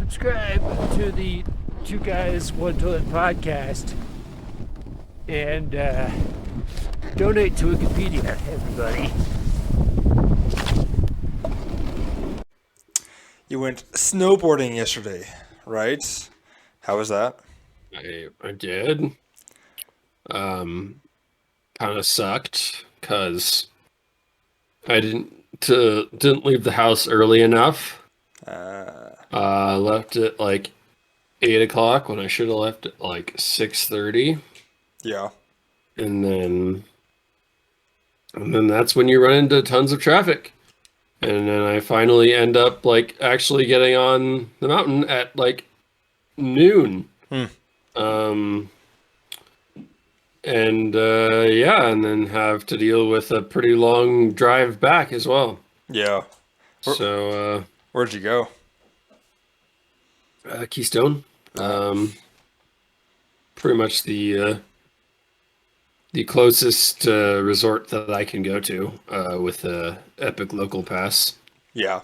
subscribe to the Two Guys One Toilet podcast and donate to Wikipedia, everybody. You went snowboarding yesterday, right? How was that? I did. Kind of sucked because I didn't leave the house early enough. Left at like 8 o'clock when I should have left at like 6:30, Yeah. and then that's when you run into tons of traffic. And then I finally end up like actually getting on the mountain at like noon. And then have to deal with a pretty long drive back as well. Yeah. Where'd you go? Keystone. Pretty much the closest resort that I can go to with the Epic Local Pass. Yeah.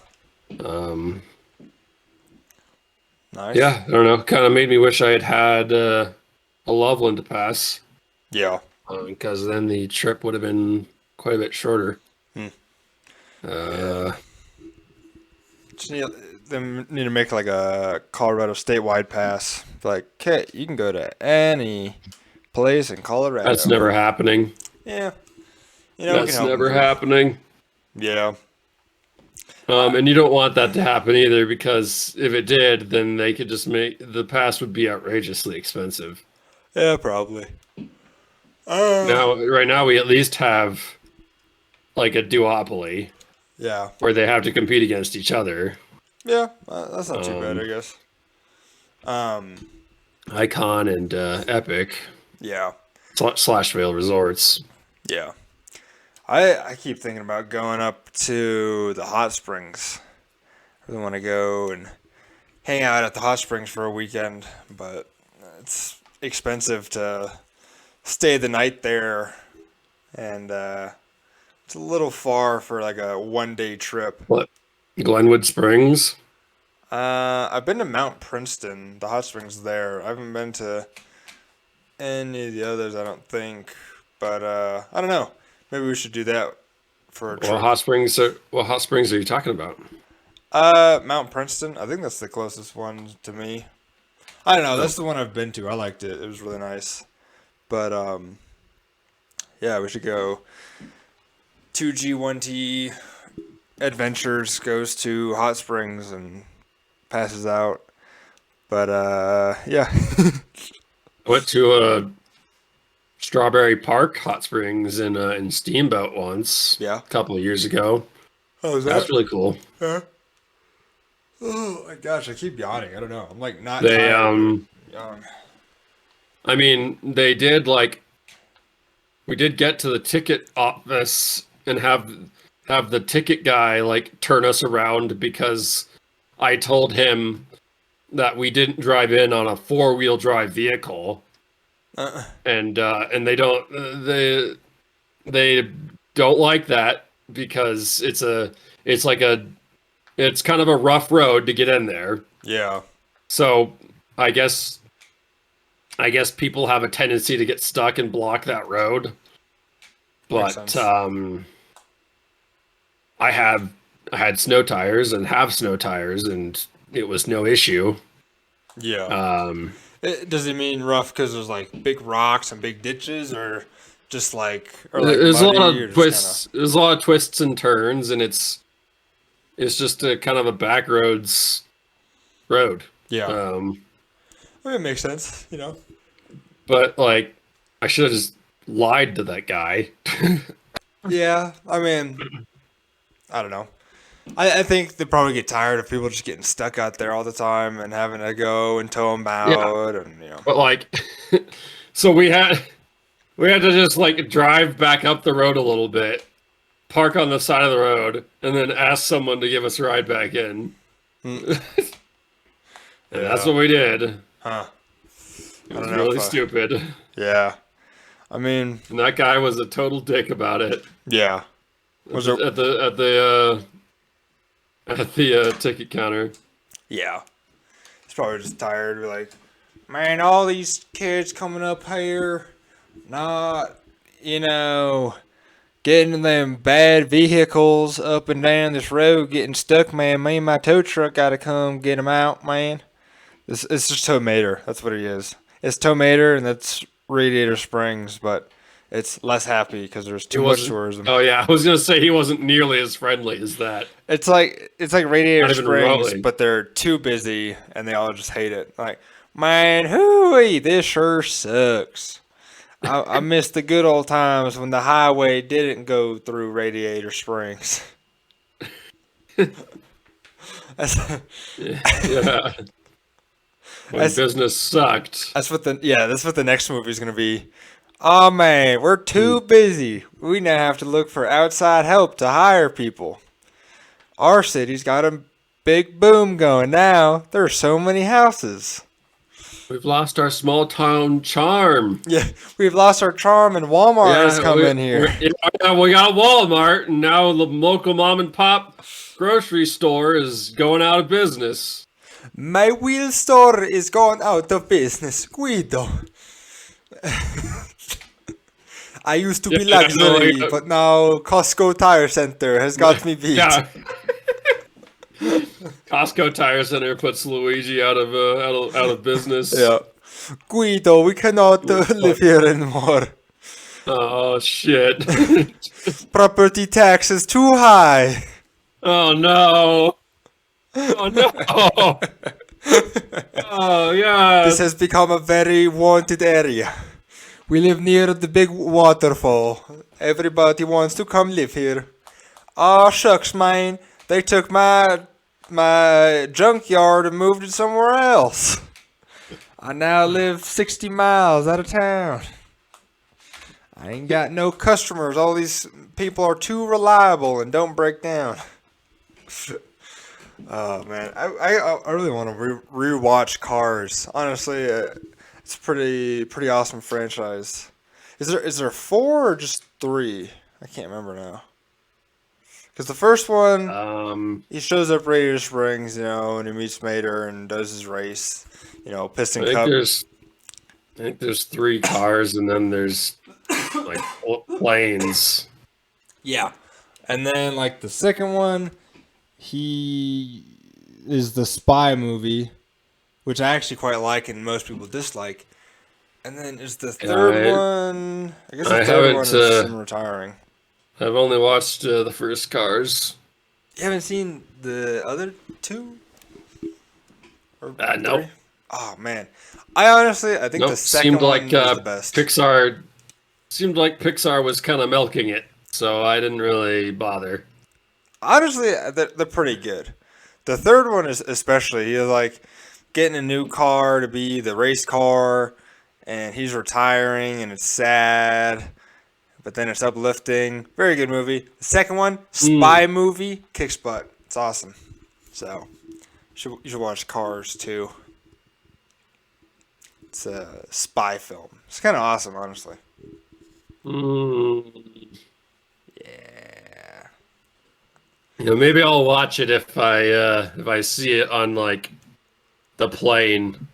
Nice. Yeah, I don't know. Kind of made me wish I had a Loveland Pass. Yeah. Because then the trip would have been quite a bit shorter. Just need to make like a Colorado statewide pass. Like, okay, you can go to any place in Colorado. That's never happening. Yeah. You know, That's never happening. Yeah. And you don't want that to happen either, because if it did, then they could just the pass would be outrageously expensive. Yeah, probably. Right now we at least have like a duopoly. Yeah. Where they have to compete against each other. Yeah, that's not too bad, I guess. Icon and Epic. Yeah. Slashvale Resorts. Yeah. I keep thinking about going up to the hot springs. I really want to go and hang out at the hot springs for a weekend, but it's expensive to stay the night there, and it's a little far for like a one-day trip. What? Glenwood Springs? I've been to Mount Princeton, the hot springs there. I haven't been to any of the others, I don't think, but I don't know. Maybe we should do that for a trip. What hot springs are you talking about? Mount Princeton. I think that's the closest one to me. I don't know. That's the one I've been to. I liked it. It was really nice. But yeah, we should go. 2G1T Adventures goes to hot springs and passes out. But yeah. Went to a Strawberry Park hot springs in Steamboat once. Yeah. A couple of years ago. Oh, is that? That's really cool. Huh? Oh my gosh, I keep yawning. I don't know. I'm like not They tired. I mean, they did we did get to the ticket office and have the ticket guy like turn us around because I told him that we didn't drive in on a 4-wheel drive vehicle. And they don't like that because it's kind of a rough road to get in there. Yeah. So I guess people have a tendency to get stuck and block that road. But I had snow tires and have snow tires, and it was no issue. Yeah. Does it mean rough because there's like big rocks and big ditches, or just like there's a lot muddy, of twists. There's a lot of twists and turns, and it's just a kind of a back road. Yeah. I mean, it makes sense, you know. But like, I should have just lied to that guy. Yeah. I mean, I don't know. I think they probably get tired of people just getting stuck out there all the time and having to go and tow them out, and you know. But like, so we had to just like drive back up the road a little bit, park on the side of the road, and then ask someone to give us a ride back in. And that's what we did. Huh. It was really stupid. Yeah. I mean, and that guy was a total dick about it. Yeah. Was at the ticket counter. Yeah. He's probably just tired. We're like, man, all these kids coming up here, not, getting in them bad vehicles up and down this road, getting stuck, man. Me and my tow truck got to come get them out, man. It's just Tow Mater. That's what it is. It's Tow Mater, and that's Radiator Springs, but it's less happy because there's He too much wasn't. tourism. Oh yeah, I was gonna say he wasn't nearly as friendly as that. It's like Radiator Not even Springs, remotely. but they're too busy and they all just hate it. Like, man, hooey, this sure sucks. I miss the good old times when the highway didn't go through Radiator Springs. That's, Yeah. When That's- business sucked. that's what the next movie is gonna be. Oh man, we're too busy. We now have to look for outside help to hire people. Our city's got a big boom going now. There's so many houses. We've lost our small town charm. Yeah, we've lost our charm, and Walmart has come in here. We got Walmart, and now the local mom and pop grocery store is going out of business. My wheel store is going out of business, Guido. I used to be Yeah, I know, luxury, yeah. but now Costco Tire Center has got me beat. Yeah. Costco Tire Center puts Luigi out of business. Yeah. Guido, we cannot live here anymore. Oh shit. Property tax is too high. Oh no. Oh no. Oh yeah. This has become a very wanted area. We live near the big waterfall. Everybody wants to come live here. Oh shucks, man. They took my junkyard and moved it somewhere else. I now live 60 miles out of town. I ain't got no customers. All these people are too reliable and don't break down. Oh man, I really want to rewatch Cars. Honestly, it's a pretty awesome franchise. Is there 4 or just 3? I can't remember now. Because the first one, he shows up Radiator Springs, and he meets Mater and does his race. Piston Cup. I think there's 3 cars, and then there's like planes. Yeah. And then like the second one, he is the spy movie, which I actually quite like and most people dislike. And then is the third one. I guess the third one is him retiring. I've only watched the first Cars. You haven't seen the other 2? Or No. 3? Oh man, I think the second one was the best. Seemed like Pixar was kind of milking it, so I didn't really bother. Honestly, they're pretty good. The third one is especially. He's like getting a new car to be the race car, and he's retiring, and it's sad, but then it's uplifting. Very good movie. The second one, spy movie, kicks butt. It's awesome. So you should watch Cars too. It's a spy film. It's kind of awesome, honestly. Yeah. Maybe I'll watch it if I see it on like the plane.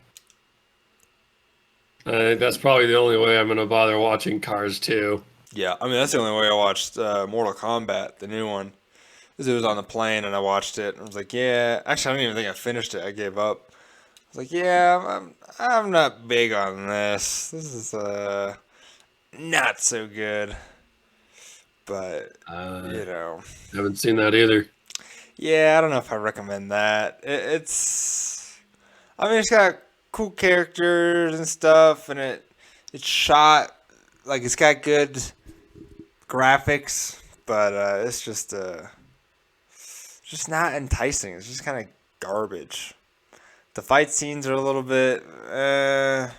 I think that's probably the only way I'm gonna bother watching Cars 2. Yeah, I mean that's the only way I watched Mortal Kombat, the new one. It was on the plane and I watched it. And I was like, yeah. Actually, I don't even think I finished it. I gave up. I was like, yeah, I'm not big on this. This is not so good. But Haven't seen that either. yeah, I don't know if I recommend that. It's got cool characters and stuff, and it's shot like it's got good graphics, but it's just not enticing. It's just kind of garbage. The fight scenes are a little bit. The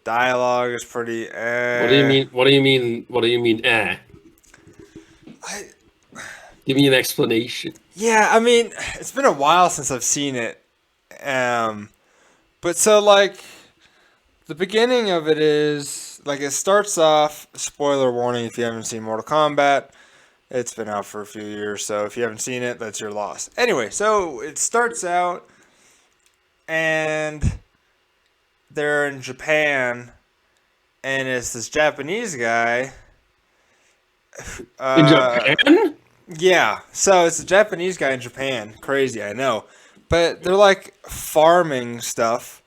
dialogue is pretty. What do you mean? What do you mean? What do you mean? Give me an explanation. Yeah, I mean, it's been a while since I've seen it. But so like, the beginning of it is like it starts off. Spoiler warning: if you haven't seen Mortal Kombat, it's been out for a few years. So if you haven't seen it, that's your loss. Anyway, so it starts out. and they're in Japan, and it's this Japanese guy. In Japan? Yeah, so it's a Japanese guy in Japan. Crazy, I know. But they're like farming stuff.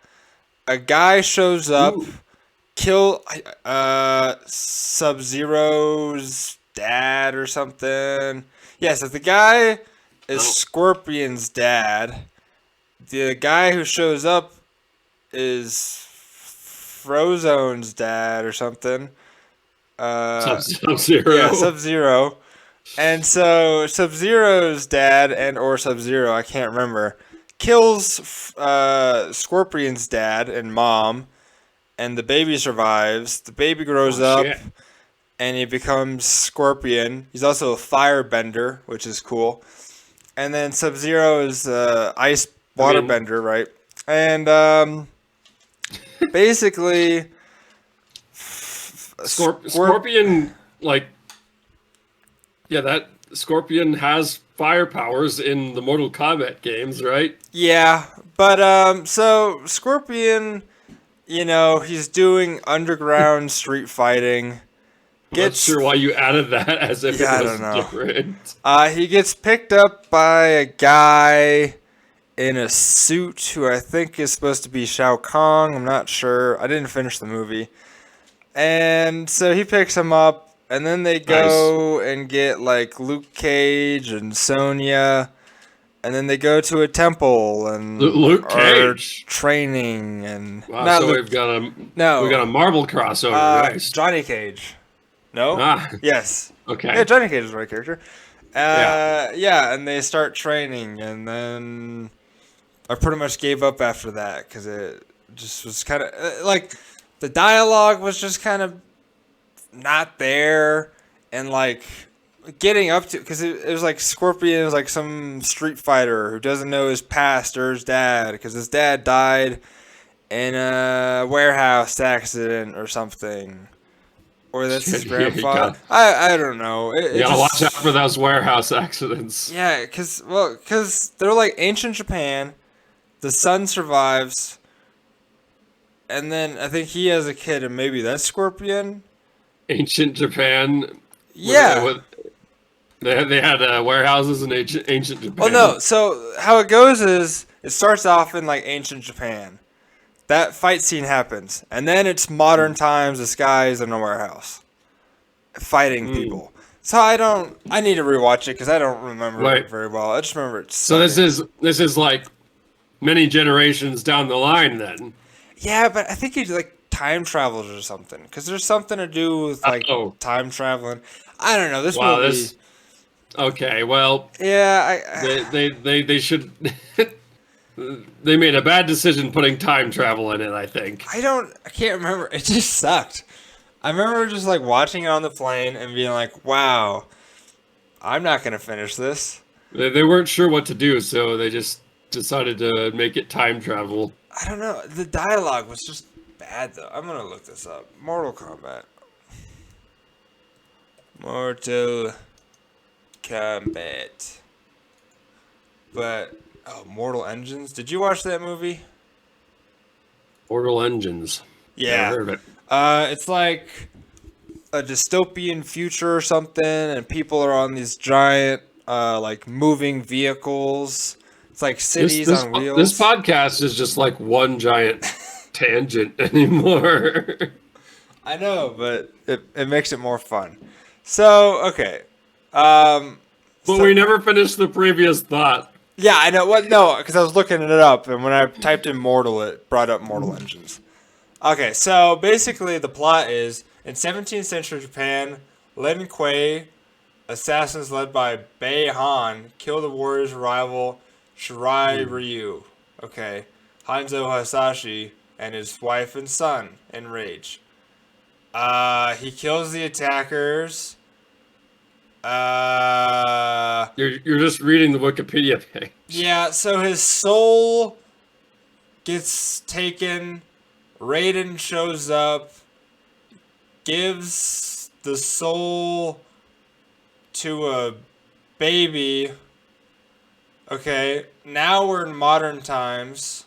A guy shows up, Ooh. kill Sub-Zero's dad or something. Yeah, so the guy is Oh. Scorpion's dad. The guy who shows up is Frozone's dad or something. Sub-Zero. Yeah, Sub-Zero. And so Sub-Zero's dad and or Sub-Zero, I can't remember, kills Scorpion's dad and mom, and the baby survives. The baby grows Oh, up, shit. and he becomes Scorpion. He's also a firebender, which is cool. And then Sub-Zero is ice waterbender, right? And basically, Scorpion, like, yeah, that Scorpion has fire powers in the Mortal Kombat games, right? Yeah, but so Scorpion, he's doing underground street fighting. I'm not sure why you added that as if Yeah, I it was don't know. different. He gets picked up by a guy in a suit who I think is supposed to be Shao Kahn. I'm not sure. I didn't finish the movie. And so he picks him up, and then they go and get like Luke Cage and Sonya, and then they go to a temple and Luke are Cage. training and Wow, not so Luke, we've got a no Marvel crossover, right? Johnny Cage. No. Ah, Yes. okay. Yeah, Johnny Cage is the right character. Yeah. Yeah, and they start training, and then I pretty much gave up after that because it just was kind of like the dialogue was just kind of not there, and like getting up to because it was like Scorpion was like some street fighter who doesn't know his past or his dad because his dad died in a warehouse accident or something. Or that's his Yeah, you grandfather. I don't know. You gotta watch out for those warehouse accidents. Yeah, because they're like ancient Japan. The son survives, and then I think he has a kid, and maybe that's Scorpion. Ancient Japan. Yeah. They had warehouses in ancient Japan. Oh no. So how it goes is it starts off in like ancient Japan. That fight scene happens, and then it's modern times. This guy's in a warehouse, fighting people. So I need to rewatch it because I don't remember it very well. I just remember it. So this is like many generations down the line, then. Yeah, but I think he like time travels or something because there's something to do with like time traveling. I don't know this movie. Okay, well. Yeah, they should. They made a bad decision putting time travel in it, I think. I can't remember. It just sucked. I remember just like watching it on the plane and being like, wow, I'm not going to finish this. They weren't sure what to do, so they just decided to make it time travel. I don't know. The dialogue was just bad, though. I'm going to look this up. Mortal Kombat. Mortal Kombat. But... Oh, Mortal Engines. Did you watch that movie? Mortal Engines. Yeah. Never heard of it. It's like a dystopian future or something, and people are on these giant, like moving vehicles. It's like cities on wheels. This podcast is just like one giant tangent anymore. I know, but it makes it more fun. So, okay. But we never finished the previous thought. Yeah, I know. What? No, because I was looking it up, and when I typed in Mortal, it brought up Mortal Engines. Okay, so basically the plot is, in 17th century Japan, Lin Kuei, assassins led by Bei Han, kill the warrior's rival Shirai Ryu. Okay. Hanzo Hasashi and his wife and son in rage. He kills the attackers. You're just reading the Wikipedia page. Yeah, so his soul gets taken. Raiden shows up, gives the soul to a baby. Okay, now we're in modern times.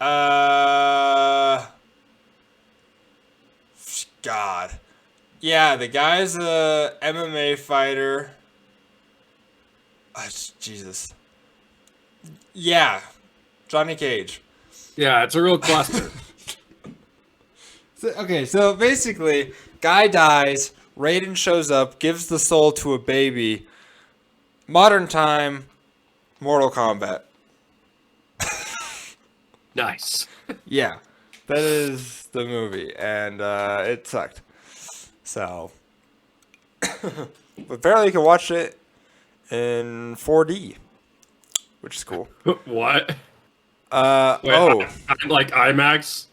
Uh, God. Yeah, the guy's a MMA fighter. Jesus. Yeah, Johnny Cage. Yeah, it's a real cluster. So basically, guy dies, Raiden shows up, gives the soul to a baby. Modern time, Mortal Kombat. Nice. Yeah, that is the movie, and it sucked. So, but apparently you can watch it in 4D, which is cool. What? Wait, Oh, like IMAX?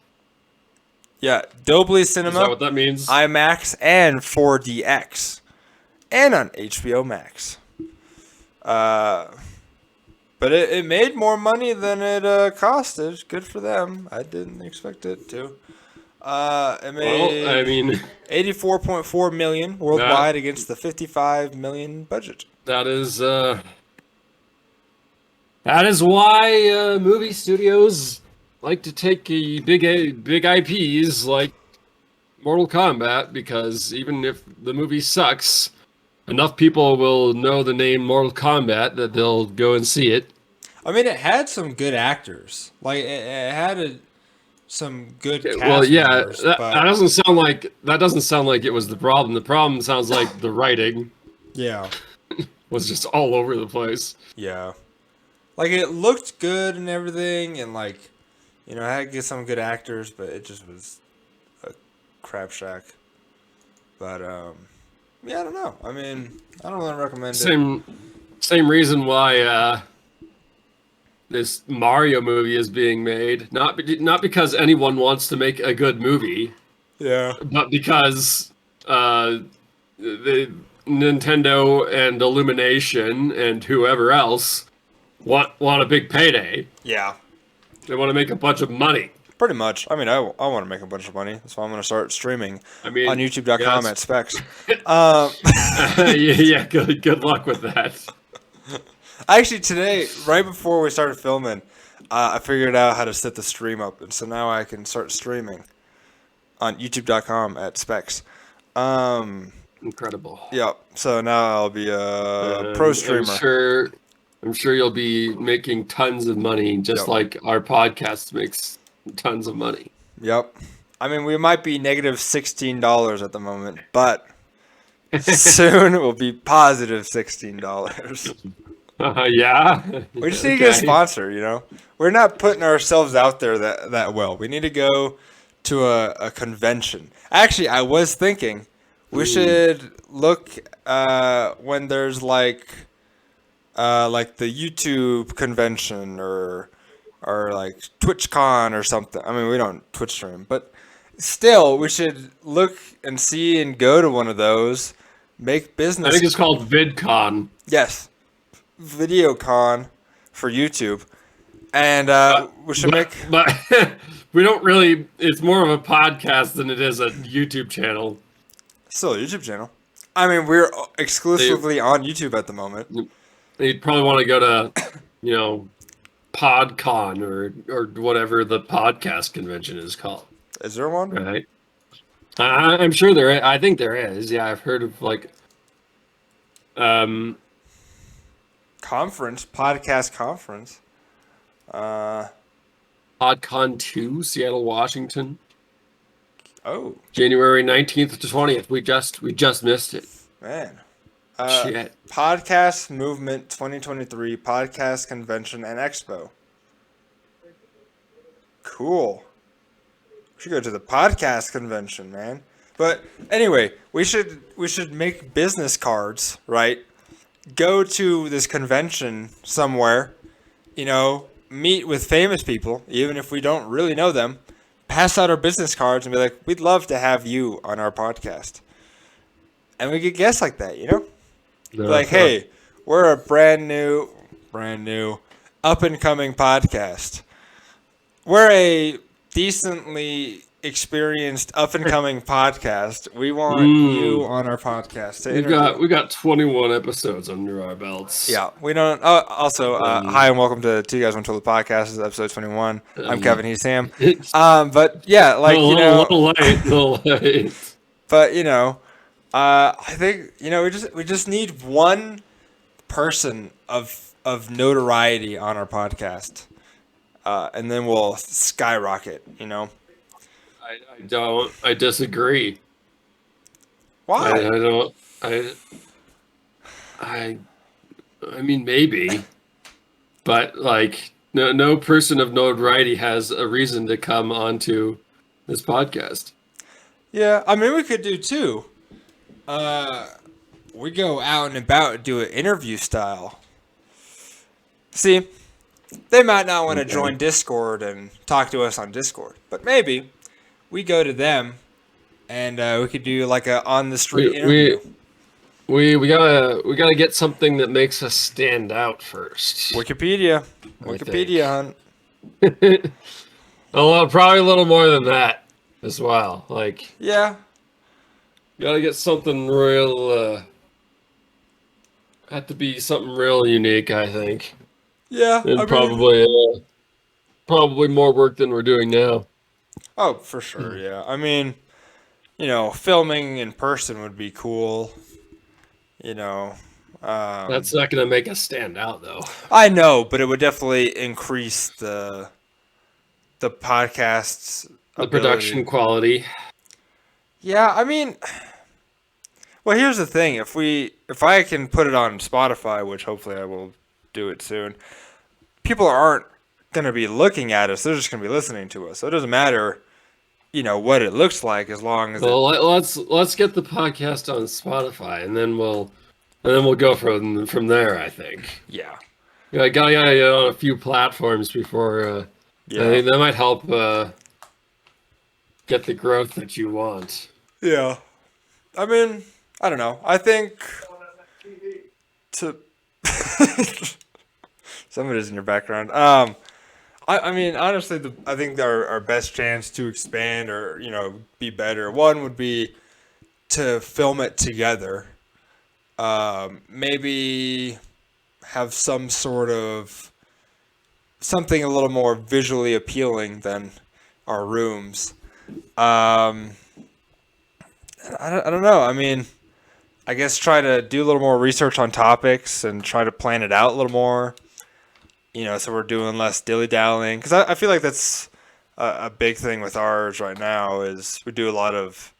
yeah, Dolby Is that Cinema, what that means? IMAX, and 4DX, and on HBO Max. But it made more money than it costed. Good for them. I didn't expect it to. It made Well, I mean, 84.4 million worldwide against the 55 million budget. that is why movie studios like to take big IPs like Mortal Kombat, because even if the movie sucks, enough people will know the name Mortal Kombat that they'll go and see it. I mean, it had some good actors. Like it had some good cast Well, yeah, members, that but doesn't sound like it was the problem. The problem sounds like the writing yeah, was just all over the place. yeah. Like it looked good and everything, and like it had some good actors, but it just was a crap shack. But yeah, I don't know. I mean, I don't really recommend it. Same reason why this Mario movie is being made. Not because anyone wants to make a good movie, Yeah. but because the Nintendo and Illumination and whoever else want a big payday. Yeah. They want to make a bunch of money. Pretty much. I mean, I want to make a bunch of money. That's why I'm going to start streaming I mean, on YouTube.com at Specs. yeah, good luck with that. Actually, today, right before we started filming, I figured out how to set the stream up, and so now I can start streaming on YouTube.com at Specs. Incredible. Yeah. So now I'll be a pro streamer. I'm sure you'll be making tons of money, just like our podcast makes tons of money. Yep. I mean, we might be negative $16 at the moment, but soon it will be positive $16. Yeah. We just need to get a sponsor, We're not putting ourselves out there that well. We need to go to a convention. Actually, I was thinking we should look when there's like the YouTube convention or like TwitchCon or something. I mean, we don't Twitch stream, but still, we should look and see and go to one of those. Make business. I think it's called VidCon. Yes. VideoCon for YouTube, and we should but we don't really. It's more of a podcast than it is a YouTube channel. Still a YouTube channel. I mean, we're exclusively on YouTube at the moment. You'd probably want to go to, PodCon or whatever the podcast convention is called. Is there one? Right. I'm sure there is. I think there is. Yeah, I've heard of podcast conference. PodCon 2, Seattle, Washington. Oh. January 19th to 20th. We just missed it. Man. Shit. Podcast Movement 2023 Podcast Convention and Expo. Cool. We should go to the podcast convention, man. But anyway, we should make business cards, right? Go to this convention somewhere, meet with famous people, even if we don't really know them, pass out our business cards and be like, we'd love to have you on our podcast. And we could guess like that, Like, hey, we're a brand new, up and coming podcast. We're a decently experienced, up and coming podcast. We want you on our podcast to interview. We got 21 episodes under our belts. Yeah, we don't. Also, hi and welcome to Two Guys One Toilet Podcast. This is episode 21. I'm Kevin. He's Sam. But yeah, like a little late. But I think we just need one person of notoriety on our podcast, and then we'll skyrocket. I disagree. Why? I don't. I mean, maybe, but like, no person of notoriety has a reason to come onto this podcast. Yeah, I mean, we could do two. We go out and about and do an interview style. See, they might not want to join Discord and talk to us on Discord, but maybe we go to them and we could do like a on the street interview. We gotta get something that makes us stand out first. Wikipedia hunt. Oh, probably a little more than that as well. Like, yeah, gotta get something real. Had to be something real unique, I think. Yeah, and probably more work than we're doing now. Oh, for sure. Yeah, I mean, filming in person would be cool. That's not gonna make us stand out, though. I know, but it would definitely increase the podcast's production quality. Yeah, I mean, well, here's the thing: if I can put it on Spotify, which hopefully I will do it soon, people aren't gonna be looking at us; they're just gonna be listening to us. So it doesn't matter, what it looks like, as long as. Well, let's get the podcast on Spotify, and then we'll go from there. I think. Yeah. I gotta get on a few platforms before. Yeah. I think that might help get the growth that you want. Yeah. I mean, I don't know. I think some of it is in your background. I mean, honestly, I think our best chance to expand or be better, one would be to film it together. Maybe have some sort of something a little more visually appealing than our rooms. I don't know. I mean, I guess try to do a little more research on topics and try to plan it out a little more. So we're doing less dilly-dallying. Because I feel like that's a big thing with ours right now is we do a lot of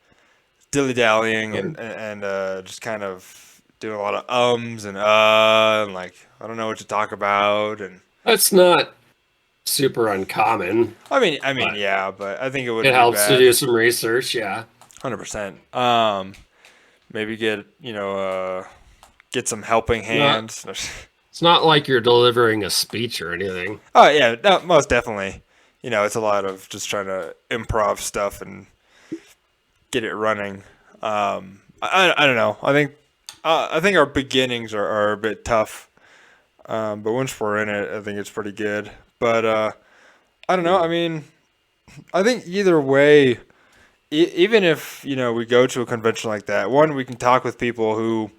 dilly-dallying and just kind of doing a lot of ums and like, I don't know what to talk about. And that's not super uncommon. I mean, yeah, but I think it would. It helps to do some research, yeah. 100%. Maybe get some helping hands. It's not like you're delivering a speech or anything. Oh yeah, no, most definitely. It's a lot of just trying to improv stuff and get it running. I don't know. I think our beginnings are a bit tough, but once we're in it, I think it's pretty good. But I don't know. I mean, I think either way, even if we go to a convention like that, one, we can talk with people who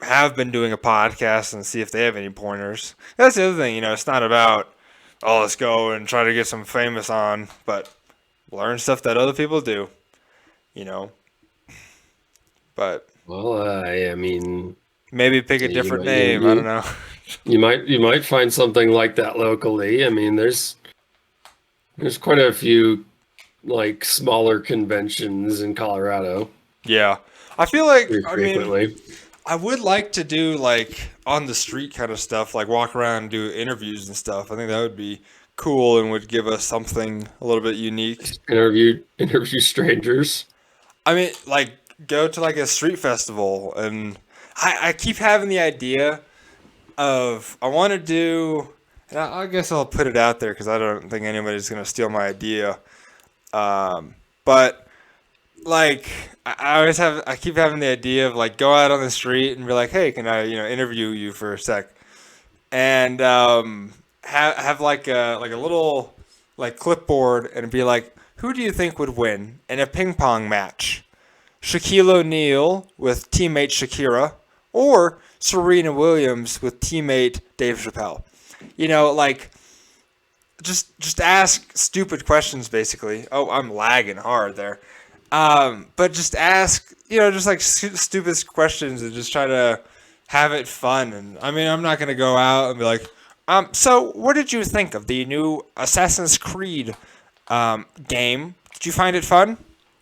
have been doing a podcast and see if they have any pointers. That's the other thing. It's not about let's go and try to get some famous on, but learn stuff that other people do. But I mean, maybe pick a different name. I don't know. You might find something like that locally. I mean, there's quite a few like smaller conventions in Colorado. Yeah, I feel like frequently. I would like to do like on the street kind of stuff, like walk around and do interviews and stuff. I think that would be cool and would give us something a little bit unique. Interview strangers. I mean, like go to like a street festival, and I keep having the idea of I want to do, and I guess I'll put it out there because I don't think anybody's gonna steal my idea. But like I keep having the idea of like go out on the street and be like, hey, can I interview you for a sec, and have like a little like clipboard and be like, who do you think would win in a ping pong match? Shaquille O'Neal with teammate Shakira, or Serena Williams with teammate Dave Chappelle? You know, like, just ask stupid questions, basically. Oh, I'm lagging hard there. But just ask, just like stupid questions and just try to have it fun. And I mean, I'm not gonna go out and be like, so what did you think of the new Assassin's Creed game? Did you find it fun?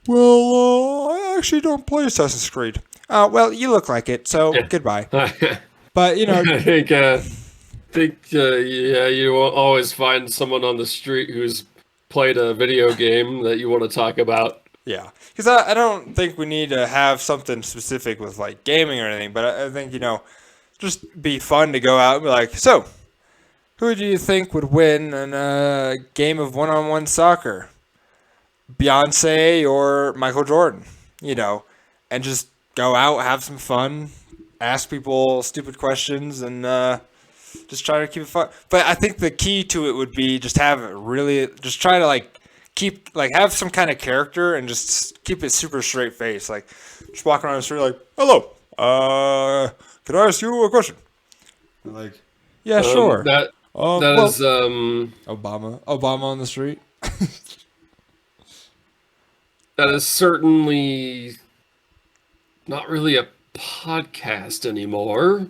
Well, I actually don't play Assassin's Creed. Well, you look like it, so goodbye. But I think yeah, you will always find someone on the street who's played a video game that you want to talk about. yeah, because I don't think we need to have something specific with like gaming or anything, but I think just be fun to go out and be like, so who do you think would win in a game of one-on-one soccer? Beyonce or Michael Jordan? And just go out, have some fun, ask people stupid questions, and just try to keep it fun. But I think the key to it would be just just try to have some kind of character and just keep it super straight face. Like, just walking around the street like, hello, can I ask you a question? Like, yeah, sure. That is Obama on the street. that is certainly not really a podcast anymore.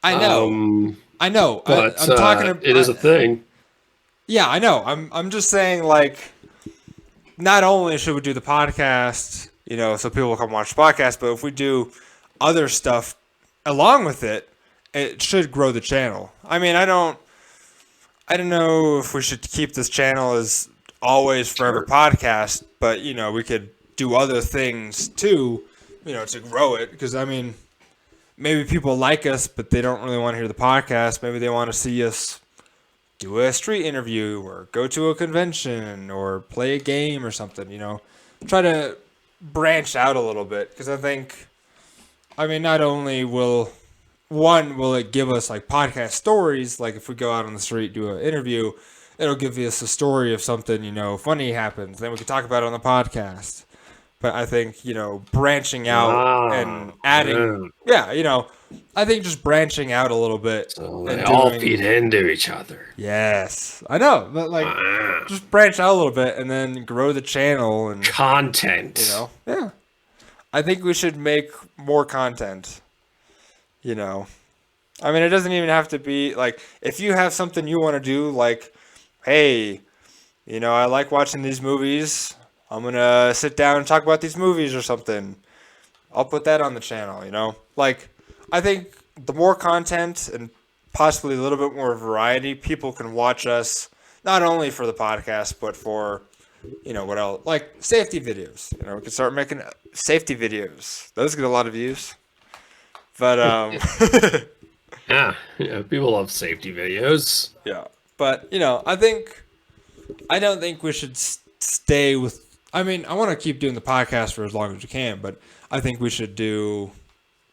I know. But I'm talking about, it is a thing. Yeah, I know. I'm just saying, like, not only should we do the podcast, so people will come watch the podcast, but if we do other stuff along with it, it should grow the channel. I mean, I don't know if we should keep this channel as always forever podcast, but we could do other things too, to grow it. Because I mean, maybe people like us, but they don't really want to hear the podcast. Maybe they want to see us do a street interview or go to a convention or play a game or something. Try to branch out a little bit, because I think, I mean, not only will it give us like podcast stories, like if we go out on the street, do an interview, it'll give us a story of something, funny happens. Then we can talk about it on the podcast. But I think, branching out and adding, I think just branching out a little bit. So they all feed into each other. Yes, I know. But just branch out a little bit and then grow the channel and content. Yeah. I think we should make more content. I mean, it doesn't even have to be like, if you have something you want to do, like, hey, I like watching these movies. I'm going to sit down and talk about these movies or something. I'll put that on the channel, Like, I think the more content and possibly a little bit more variety, people can watch us, not only for the podcast, but for, what else? Like, safety videos. We can start making safety videos. Those get a lot of views. But, yeah, people love safety videos. Yeah. But, I don't think we should stay with, I mean, I want to keep doing the podcast for as long as we can, but I think we should do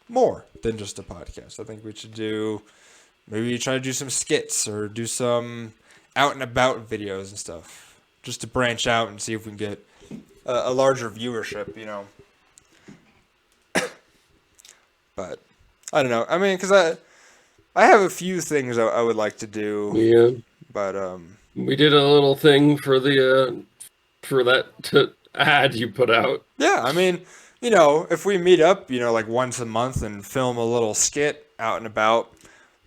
more than just a podcast. I think we should maybe try to do some skits or do some out and about videos and stuff, just to branch out and see if we can get a larger viewership, But I don't know. I mean, because I have a few things I would like to do. Yeah. But we did a little thing for the for that ad you put out. Yeah, I mean, if we meet up, like once a month and film a little skit out and about,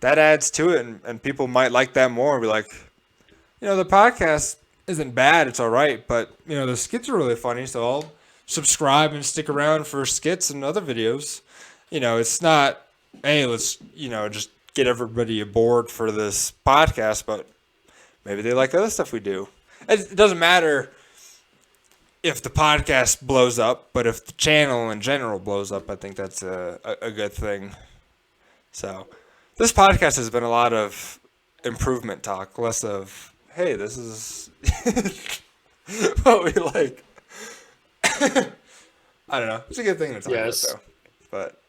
that adds to it, and people might like that more. Be like, the podcast isn't bad, it's all right, but the skits are really funny, so I'll subscribe and stick around for skits and other videos. It's not, hey, let's just get everybody aboard for this podcast, but maybe they like other stuff we do. It doesn't matter if the podcast blows up, but if the channel in general blows up, I think that's a good thing. So this podcast has been a lot of improvement talk, less of, hey, this is what we like. I don't know. It's a good thing to talk about, though. But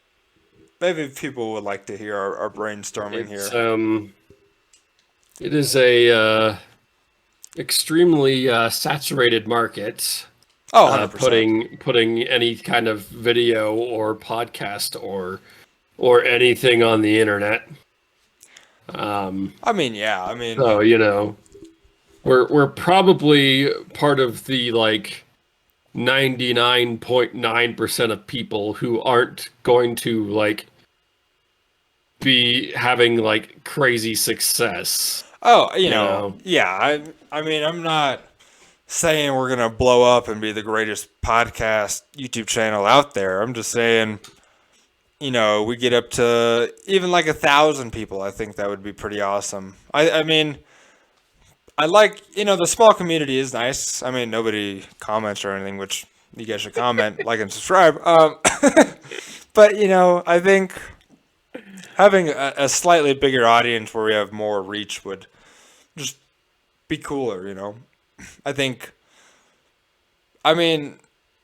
maybe people would like to hear our brainstorming here. It is a extremely saturated market. Oh, 100%. Putting any kind of video or podcast or anything on the internet. I mean, yeah. I mean, So we're probably part of the like 99.9% of people who aren't going to like be having like crazy success. oh, yeah. I mean, I'm not saying we're gonna blow up and be the greatest podcast YouTube channel out there. I'm just saying, we get up to even like 1,000 people. I think that would be pretty awesome. I mean, I like, the small community is nice. I mean, nobody comments or anything, which you guys should comment, like, and subscribe. But, I think having a slightly bigger audience where we have more reach would just be cooler. I mean,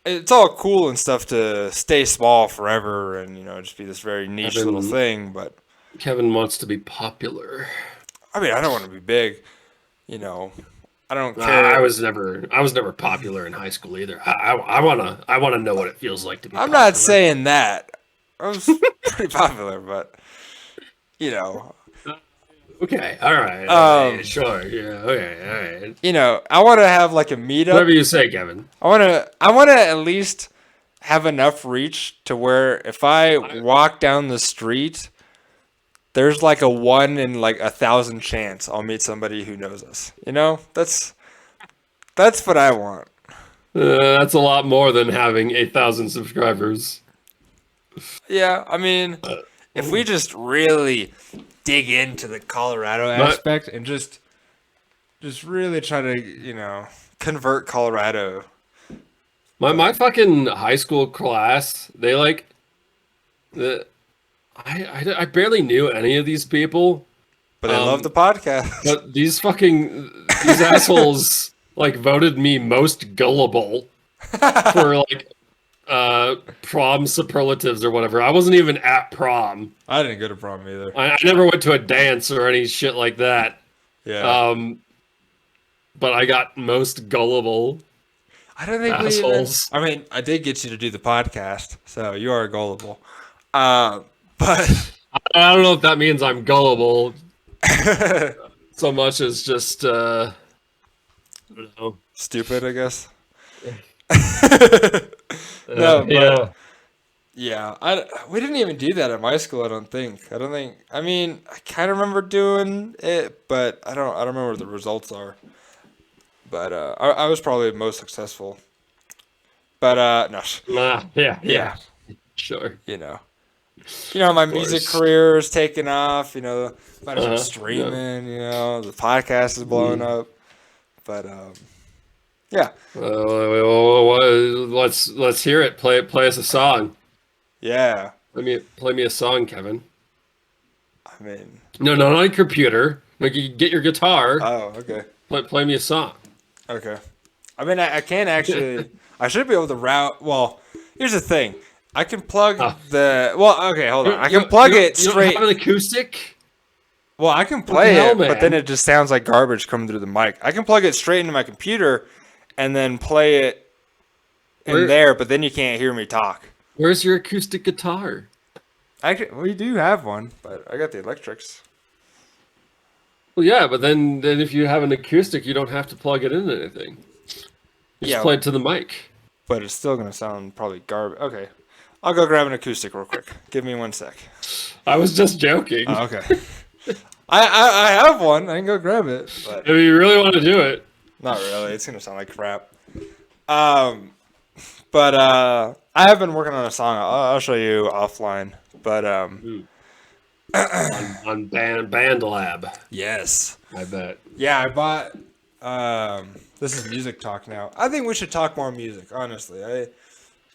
it's all cool and stuff to stay small forever and, just be this very niche little thing. But Kevin wants to be popular. I mean, I don't want to be big. I don't care. I was never popular in high school either. I wanna know what it feels like to be. I'm popular. not saying that. I was pretty popular, but Okay, all right, sure, yeah, okay, all right. I want to have like a meetup. Whatever you say, Kevin. I want to at least have enough reach to where if I walk down the street, there's like a 1 in like 1,000 chance I'll meet somebody who knows us. That's what I want. That's a lot more than having 8,000 subscribers. Yeah, I mean, if we just really dig into the Colorado aspect and just really try to, convert Colorado. My fucking high school class, they like I barely knew any of these people. But I love the podcast. But these assholes like voted me most gullible for like prom superlatives or whatever. I wasn't even at prom. I didn't go to prom either. I never went to a dance or any shit like that. Yeah. But I got most gullible. I don't think assholes. I mean, I did get you to do the podcast, so you are gullible. But I don't know if that means I'm gullible so much as just I don't know. Stupid, I guess. We didn't even do that at my school. I mean, I kind of remember doing it, but I don't remember what the results are. But I was probably most successful. But no. Yeah. Sure. My music career is taking off. I'm streaming. The podcast is blowing up. But yeah. Let's hear it. Play us a song. Yeah. Play me a song, Kevin. I mean. No, not on a computer. Like, you get your guitar. Oh, okay. Play me a song. Okay. I mean, I can actually. I should be able to route. Well, here's the thing. I can plug the. Well, okay, hold on. I can plug it straight. You don't have an acoustic? Well, I can play it, man? But then it just sounds like garbage coming through the mic. I can plug it straight into my computer, and then play it in there. But then you can't hear me talk. Where's your acoustic guitar? We do have one, but I got the electrics. Well, yeah, but then if you have an acoustic, you don't have to plug it into anything. You just play it to the mic. But it's still gonna sound probably garbage. Okay, I'll go grab an acoustic real quick. Give me 1 sec. I was just joking. Oh, okay. I have one. I can go grab it. But If you really want to do it. not really. It's gonna sound like crap. But I have been working on a song. I'll show you offline. But on Band Lab. Yes. I bet. Yeah, I bought. This is music talk now. I think we should talk more music. Honestly,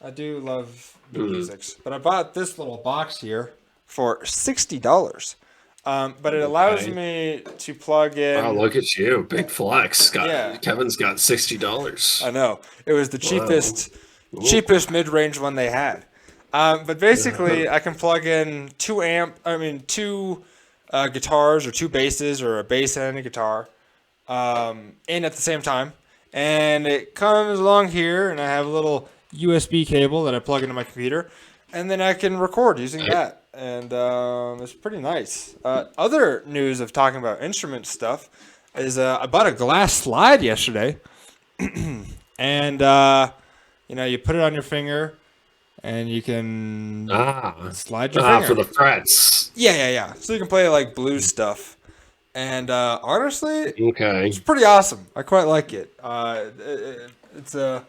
I do love the musics. But I bought this little box here for $60. But it allows me to plug in. Wow, look at you, big flex. Kevin's got $60. I know it was the cheapest mid-range one they had. But basically, I can plug in two guitars or two basses or a bass and a guitar. in at the same time. And it comes along here, and I have a little USB cable that I plug into my computer, and then I can record using that. And it's pretty nice. Other news of talking about instrument stuff is I bought a glass slide yesterday. And, you put it on your finger, and you can slide your finger. For the frets. Yeah. So you can play, like, blues stuff. And honestly, Okay. it's pretty awesome. I quite like it. It's a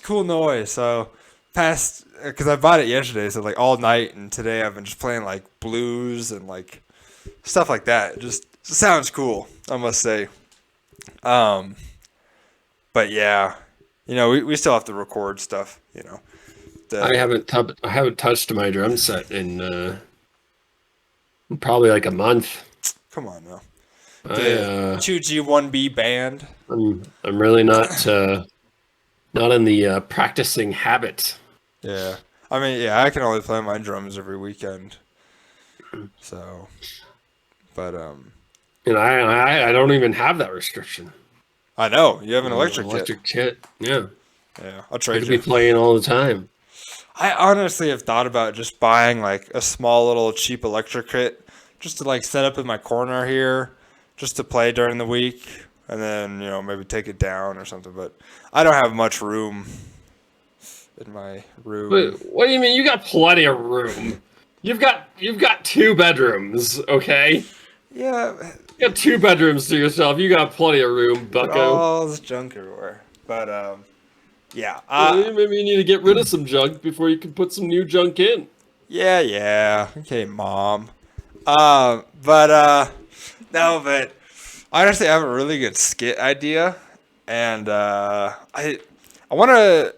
cool noise. So because I bought it yesterday, so like all night, and today I've been just playing like blues and like stuff like that. It just sounds cool, I must say. But yeah, we still have to record stuff. I haven't touched my drum set in probably like a month. Come on now. The 2G 1B band. I'm really not in the practicing habit. Yeah. I mean, I can only play my drums every weekend. So, but and I don't even have that restriction. I know you have an electric kit. Yeah. Yeah, I'll I trade could you. be playing all the time. I honestly have thought about just buying like a small little cheap electric kit just to like set up in my corner here, just to play during the week, and then maybe take it down or something. But I don't have much room in my room. But what do you mean? You got plenty of room. You've got 2 bedrooms, okay? Yeah. You got 2 bedrooms to yourself. You got plenty of room, bucko. All this junk everywhere. But yeah. Maybe you need to get rid of some junk before you can put some new junk in. Yeah. Okay, Mom. But honestly, I have a really good skit idea, and I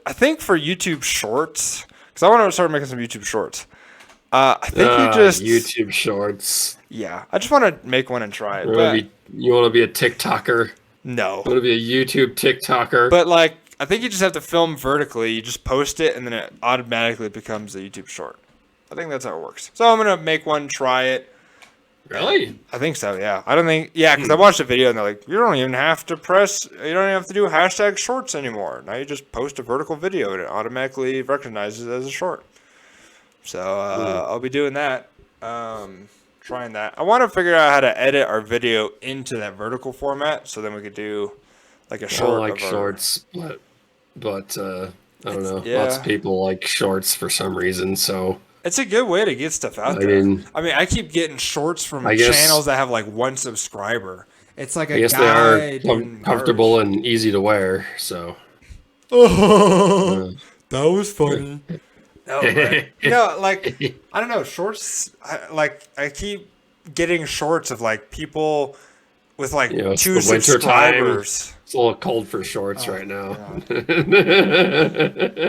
think for YouTube Shorts, because I want to start making some YouTube Shorts. I think YouTube Shorts. Yeah, I just want to make one and try it. You want to be a TikToker? No. You want to be a YouTube TikToker? But like, I think you just have to film vertically. You just post it, and then it automatically becomes a YouTube Short. I think that's how it works. So I'm gonna make one, try it. Really? I think so, yeah. I don't think, because I watched a video and they're like, you don't even have to do #shorts anymore. Now you just post a vertical video and it automatically recognizes it as a short. So I'll be doing that, trying that. I want to figure out how to edit our video into that vertical format, so then we could do like a short. I like shorts, but I don't know. Lots of people like shorts for some reason, so. It's a good way to get stuff out there. I mean, I keep getting shorts from channels that have like 1 subscriber. It's like a guide. They are comfortable and easy to wear, so. Oh, that was funny. No, like, I don't know, shorts, I keep getting shorts of like people with like 2 subscribers. It's a little cold for shorts right now.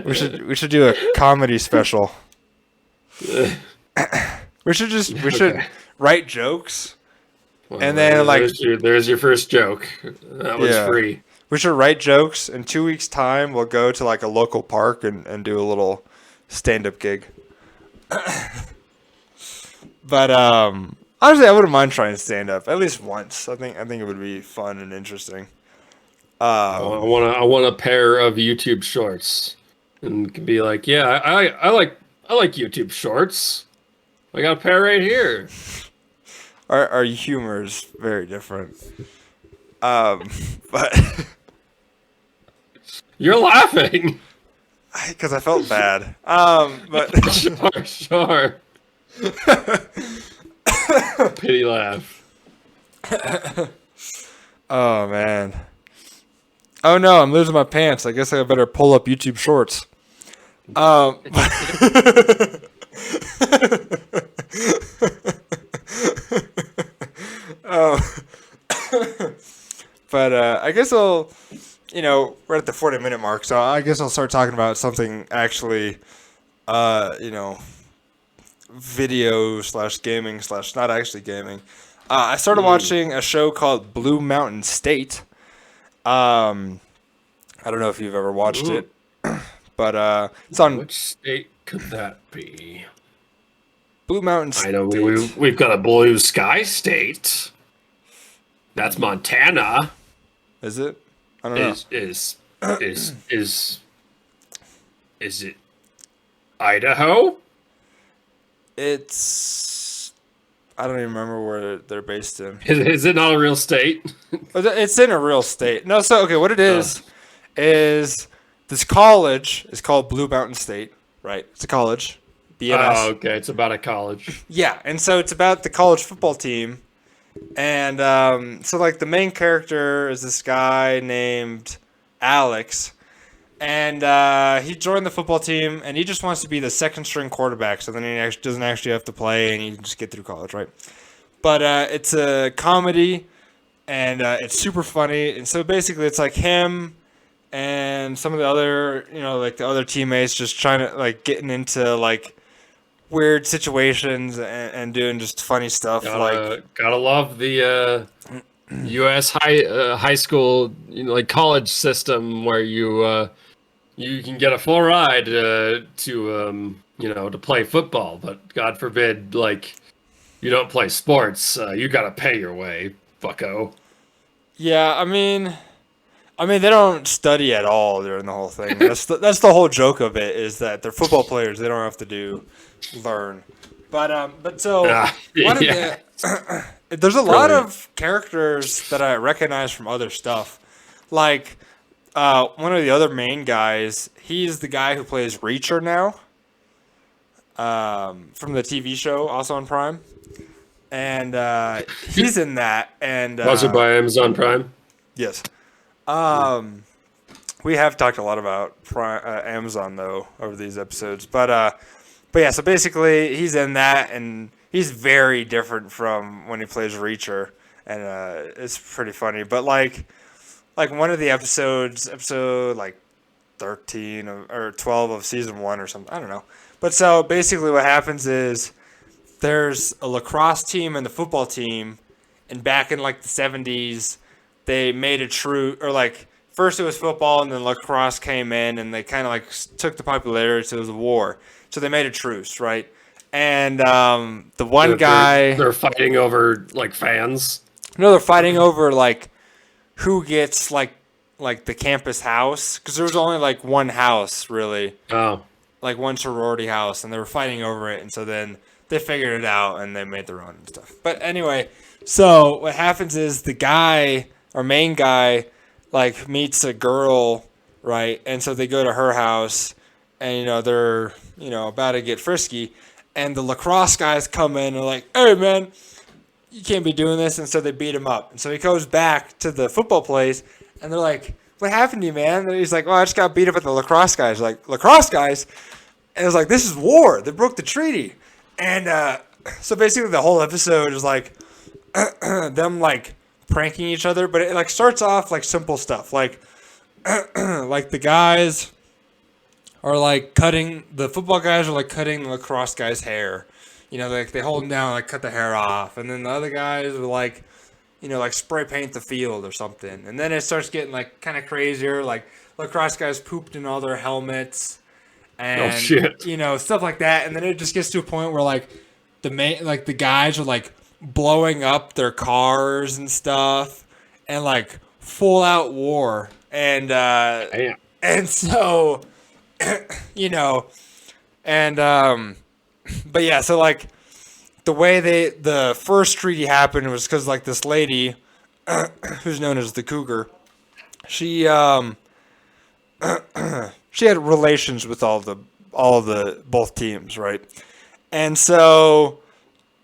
We should do a comedy special. We should write jokes, and then like there's your first joke. That was free. We should write jokes. In 2 weeks' time, we'll go to like a local park and do a little stand-up gig. But honestly, I wouldn't mind trying stand up at least once. I think it would be fun and interesting. I want a pair of YouTube Shorts, and be like, I like YouTube Shorts. I got a pair right here. Our humor is very different. But you're laughing because I felt bad. But sure. Pity laugh. Oh man. Oh no, I'm losing my pants. I guess I better pull up YouTube Shorts. But I guess we're at the 40-minute mark, so I guess I'll start talking about something actually, video / gaming / not actually gaming. I started watching a show called Blue Mountain State. I don't know if you've ever watched it, but it's on. Which state could that be? Blue Mountain State. I know we've got a blue sky state. That's Montana. Is it? I don't know. Is it Idaho? It's I don't even remember where they're based in. Is it not a real state? It's in a real state. No, so okay, what it is this college is called Blue Mountain State, right? It's a college. BMS. Oh, okay. It's about a college. Yeah, and so it's about the college football team. And so like the main character is this guy named Alex. And he joined the football team, and he just wants to be the second string quarterback, so then he doesn't actually have to play, and he can just get through college, right? But it's a comedy, and it's super funny. And so basically, it's like him and some of the other, like the other teammates, just trying to like getting into like weird situations and doing just funny stuff. Gotta love the U.S. high school, like college system where you can get a full ride to play football, but God forbid, like, you don't play sports. You gotta pay your way, bucko. Yeah, I mean, they don't study at all during the whole thing. That's the whole joke of it, is that they're football players. They don't have to learn. But so one of there's a lot of characters that I recognize from other stuff, like. One of the other main guys, he's the guy who plays Reacher now, from the TV show, also on Prime, and he's in that. And sponsored by Amazon Prime. Yes. We have talked a lot about Amazon though over these episodes, but yeah. So basically, he's in that, and he's very different from when he plays Reacher, and it's pretty funny. But like one of the episode like 13 or 12 of season 1 or something. I don't know. But so basically what happens is there's a lacrosse team and the football team, and back in like the 70s, they made a truce, or like first it was football and then lacrosse came in, and they kind of like took the popularity, so it was a war. So they made a truce, right? And the one guy... They're fighting over like fans? No, they're fighting over like who gets like the campus house, because there was only like one house really, like one sorority house, and they were fighting over it, and so then they figured it out and they made their own and stuff. But anyway, so what happens is the guy, our main guy, like meets a girl, right? And so they go to her house, and they're about to get frisky, and the lacrosse guys come in and are like, "Hey man, you can't be doing this," and so they beat him up. And so he goes back to the football place, and they're like, "What happened to you, man?" And he's like, "Oh, I just got beat up at the lacrosse guys." Like, lacrosse guys? And it was like, this is war. They broke the treaty. And so basically the whole episode is like them like pranking each other, but it like starts off like simple stuff. Like like the guys are like the football guys are like cutting the lacrosse guys' hair. Like they hold them down, like cut the hair off, and then the other guys are like, like spray paint the field or something. And then it starts getting like kind of crazier. Like lacrosse guys pooped in all their helmets, and stuff like that. And then it just gets to a point where like the guys are like blowing up their cars and stuff, and like full out war. And and so but yeah, so like the way the first treaty happened was because like this lady who's known as the Cougar, she she had relations with all the both teams, right? And so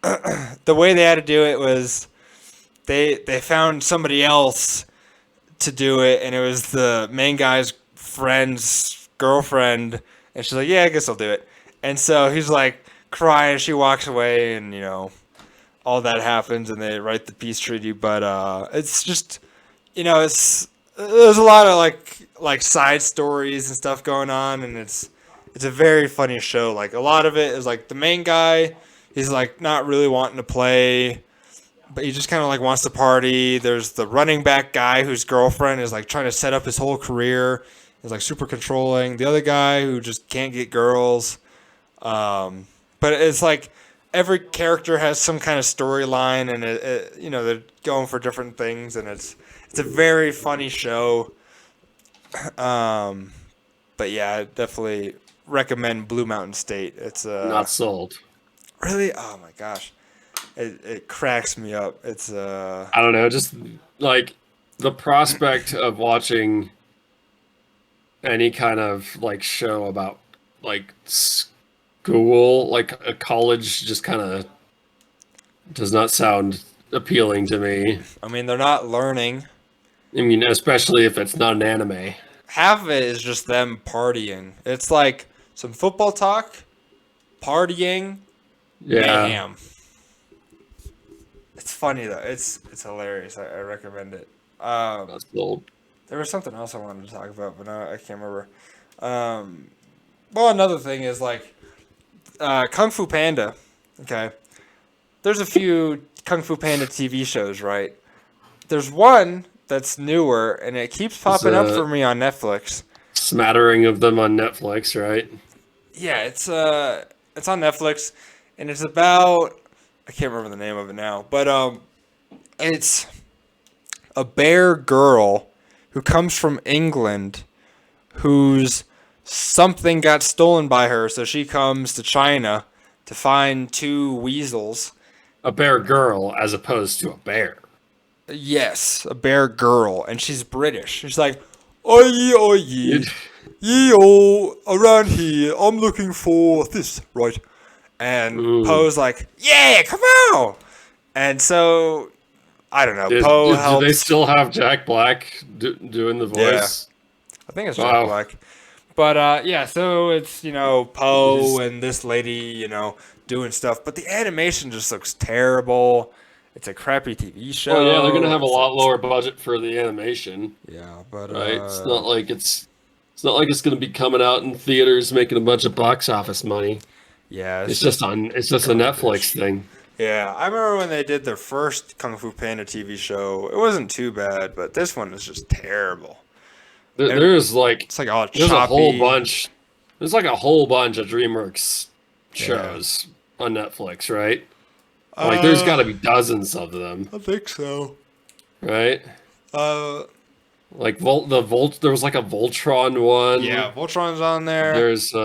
the way they had to do it was they found somebody else to do it, and it was the main guy's friend's girlfriend, and she's like, "Yeah, I guess I'll do it." And so he's like crying, she walks away, and all that happens, and they write the peace treaty. But it's just there's a lot of like side stories and stuff going on, and it's a very funny show. Like a lot of it is like the main guy, he's like not really wanting to play, but he just kind of like wants to party. There's the running back guy whose girlfriend is like trying to set up his whole career, is like super controlling. The other guy who just can't get girls. But it's like every character has some kind of storyline, and they're going for different things, and it's a very funny show. But yeah, I definitely recommend Blue Mountain State. It's Not sold. really, oh my gosh, it cracks me up. It's I don't know, just like the prospect of watching any kind of like show about like school, like a college, just kind of does not sound appealing to me. I mean, they're not learning. I mean, especially if it's not an anime. Half of it is just them partying. It's like some football talk, partying, Yeah. mayhem. It's funny though. It's hilarious. I recommend it. That's old. There was something else I wanted to talk about, but now I can't remember. Well, another thing is like Kung Fu Panda. Okay, there's a few Kung Fu Panda TV shows, right? There's one that's newer, and it keeps popping up for me on Netflix. Smattering of them on Netflix, right? Yeah, it's on Netflix, and it's about, I can't remember the name of it now, but it's a bear girl who comes from England, whose something got stolen by her, so she comes to China to find two weasels. A bear girl as opposed to a bear. Yes, a bear girl, and she's British. She's like, oi, oi, ye all around here, I'm looking for this, right? And Poe's like, yeah, come on! And so, I don't know, Poe helps. Do they still have Jack Black doing the voice? Yeah. I think it's Jack Black. But, yeah, so it's, Poe and this lady, doing stuff. But the animation just looks terrible. It's a crappy TV show. Oh yeah, they're gonna have a lot lower budget for the animation. Yeah, but right, it's not like it's gonna be coming out in theaters making a bunch of box office money. Yeah, it's just a Netflix thing. Yeah, I remember when they did their first Kung Fu Panda TV show. It wasn't too bad, but this one is just terrible. There's like all there's choppy. a whole bunch. There's like a whole bunch of DreamWorks shows on Netflix, right? Like, there's got to be dozens of them. I think so. Right? Like, there was like a Voltron one. Yeah, Voltron's on there. There's, I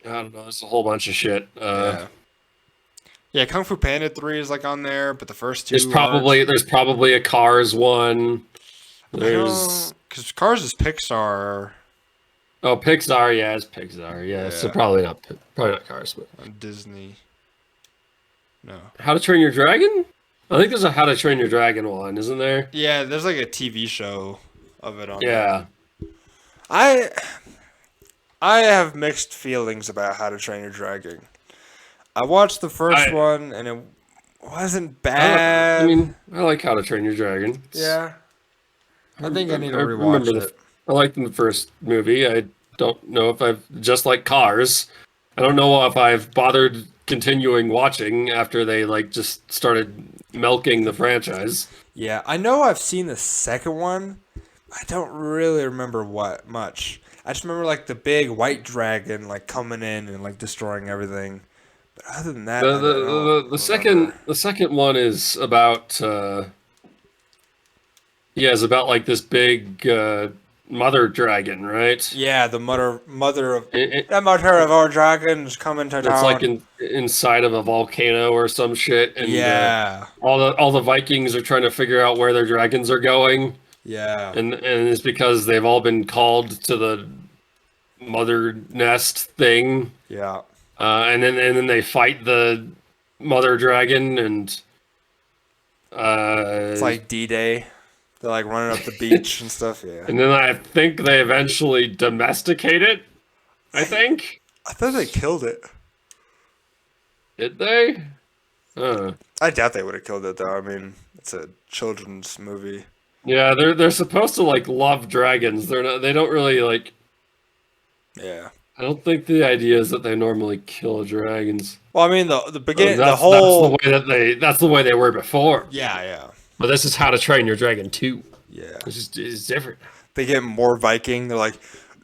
don't know, there's a whole bunch of shit. Yeah, Kung Fu Panda 3 is, like, on there, but the first two There's probably a Cars one. There's... Because Cars is Pixar. Oh, Pixar, yeah, it's Pixar, yeah. So probably not Cars, but on Disney. No. How to Train Your Dragon? I think there's a How to Train Your Dragon one, isn't there? Yeah, there's like a TV show of it on. Yeah. There. I have mixed feelings about How to Train Your Dragon. I watched the first one and it wasn't bad. I mean, I like How to Train Your Dragon. Yeah. I think I need to rewatch it. I liked the first movie. I don't know if I've, just like Cars, I don't know if I've bothered continuing watching after they like just started milking the franchise. Yeah, I know I've seen the second one. I don't really remember what much. I just remember like the big white dragon like coming in and like destroying everything. But other than that, the second one is about it's about like this big mother dragon, right? Yeah, the mother of our dragons coming to town. It's like inside of a volcano or some shit, and all the Vikings are trying to figure out where their dragons are going. Yeah, and it's because they've all been called to the mother nest thing. Yeah, and then they fight the mother dragon, and it's like D-Day. They're like running up the beach and stuff, yeah. And then I think they eventually domesticate it. I think. I thought they killed it. Did they? I doubt they would have killed it though. I mean, it's a children's movie. Yeah, they're supposed to like love dragons. They don't really like. Yeah. I don't think the idea is that they normally kill dragons. Well, I mean the beginning, that's the way they were before. Yeah. But this is How to Train Your Dragon 2. Yeah. It's different. They get more Viking. They're like,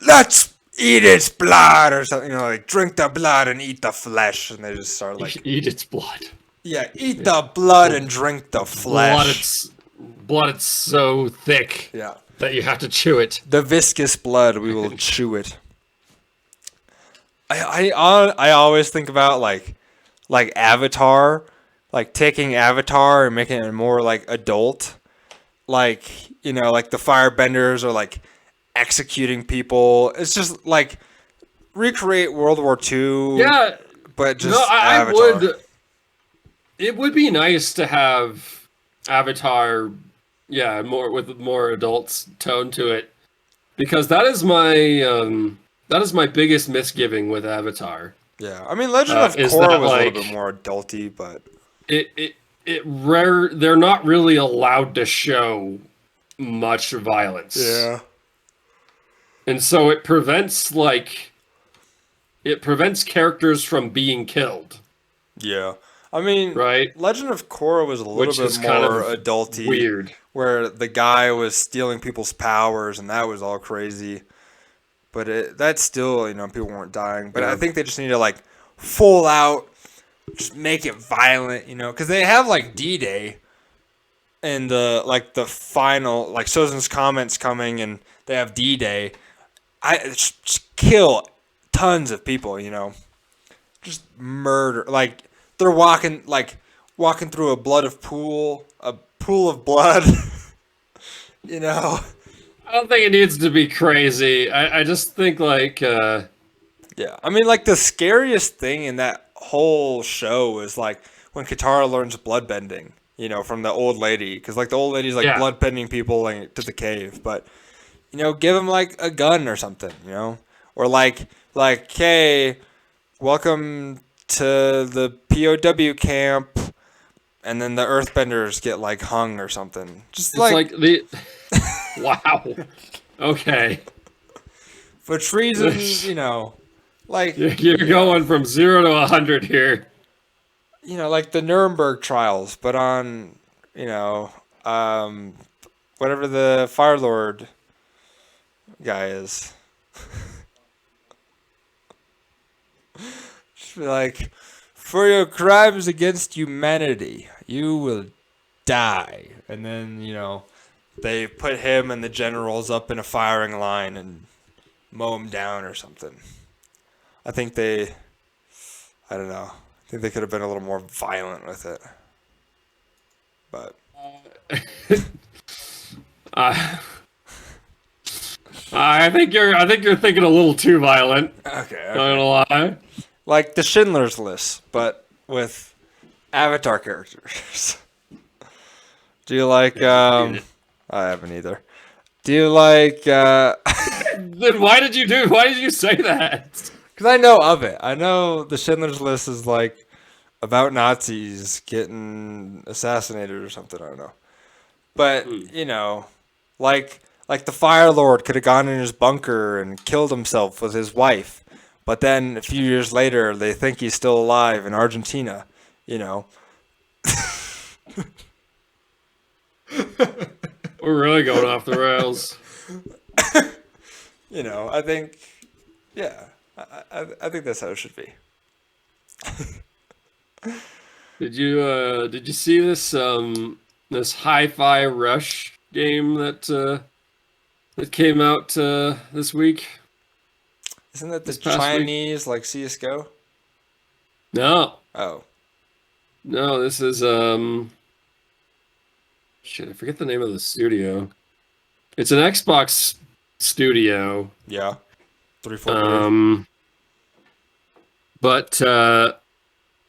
let's eat its blood or something, like drink the blood and eat the flesh, and they just start like, Eat its blood. yeah, eat the blood and drink the flesh. Blood. It's so thick. Yeah, That you have to chew it. the viscous blood, we will chew it. I always think about like Avatar, like taking Avatar and making it more like adult, like like the firebenders are like executing people. It's just like recreate World War II. Yeah. But just No, I Avatar. would. It would be nice to have Avatar, yeah, more adults tone to it, because that is my biggest misgiving with Avatar. Yeah, I mean Legend of Is Korra that, was a like, little bit more adulty, but they're not really allowed to show much violence. And so it prevents characters from being killed. yeah. I mean, Right? Legend of Korra was a little Which bit is kind more of adulty, weird. where the guy was stealing people's powers, and that was all crazy. But that's still, people weren't dying. But Yeah. I think they just need to like full out, just make it violent, because they have like D-Day, and the final, like Sozin's comments coming, and they have D-Day. I just kill tons of people, just murder. Like they're walking through a pool of blood, I don't think it needs to be crazy. I just think Yeah, I mean, like the scariest thing in that whole show is like when Katara learns bloodbending, from the old lady, because like the old lady's like Yeah. bloodbending people like to the cave, but give them like a gun or something, or like hey, welcome to the POW camp, and then the Earthbenders get like hung or something, just it's like the wow. Okay. for treason, like You're going from 0 to 100 here. like the Nuremberg trials, but on, whatever the Fire Lord guy is. Just be like, for your crimes against humanity, you will die. And then, they put him and the generals up in a firing line and mow him down or something. I don't know. I think they could have been a little more violent with it. But I think you're thinking a little too violent. okay. Not gonna lie. Like the Schindler's List, but with Avatar characters. Do you like I haven't either. Do you like Then why did you say that? because I know of it. I know the Schindler's List is like about Nazis getting assassinated or something. I don't know. But, like the Fire Lord could have gone in his bunker and killed himself with his wife. But then a few years later, they think he's still alive in Argentina, We're really going off the rails. I think, yeah, I think that's how it should be. Did you see this Hi-Fi Rush game that came out this week? Isn't that the This past week? Chinese, like CSGO? No. Oh. No, this is shit, I forget the name of the studio. It's an Xbox studio. Yeah. 343. But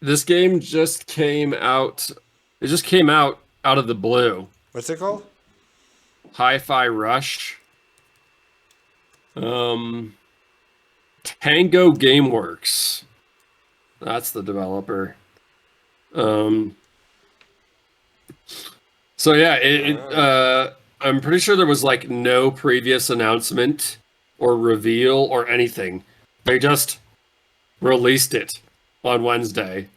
this game just came out. It just came out of the blue. What's it called? Hi-Fi Rush. Tango Gameworks. That's the developer. So yeah, I'm pretty sure there was like no previous announcement or reveal or anything. They just released it on Wednesday.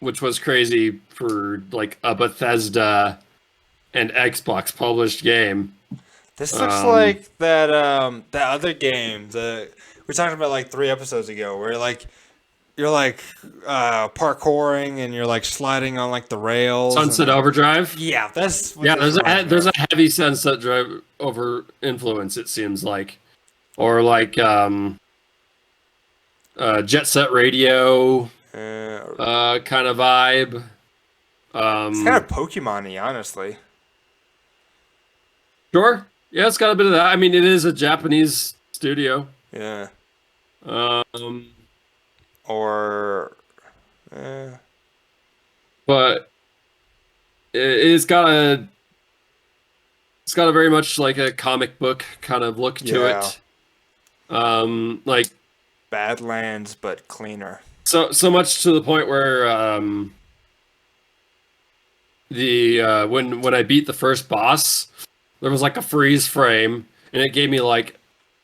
Which was crazy for like a Bethesda and Xbox published game. This looks like that other game that we talked about like 3 episodes ago, where like you're like parkouring and you're like sliding on like the rails. Sunset Overdrive. Yeah, that's what Yeah, this reminds me there's of. a heavy Sunset Drive over influence. It seems like, or like Jet Set Radio kind of vibe. It's kind of Pokemon-y, honestly. Sure. Yeah, it's got a bit of that. I mean, it is a Japanese studio. Yeah. Um, Or. but it's got a very much like a comic book kind of look to it. Like Badlands, but cleaner. so much to the point where when I beat the first boss, there was like a freeze frame, and it gave me like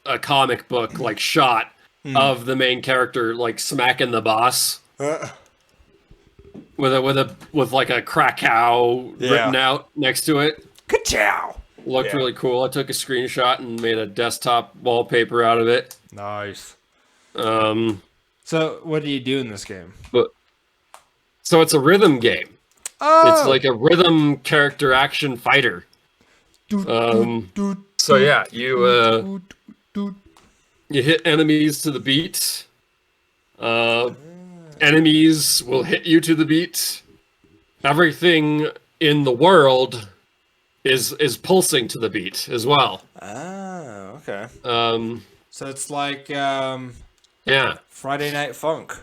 a comic book like shot of the main character like smacking the boss with like a Krakow written out next to it. Ka-chow! Looked really cool. I took a screenshot and made a desktop wallpaper out of it. Nice. So what do you do in this game? it's a rhythm game. Oh! It's like a rhythm character action fighter. So yeah, you hit enemies to the beat. Enemies will hit you to the beat. Everything in the world is pulsing to the beat as well. Oh, okay. So it's like Friday Night Funk.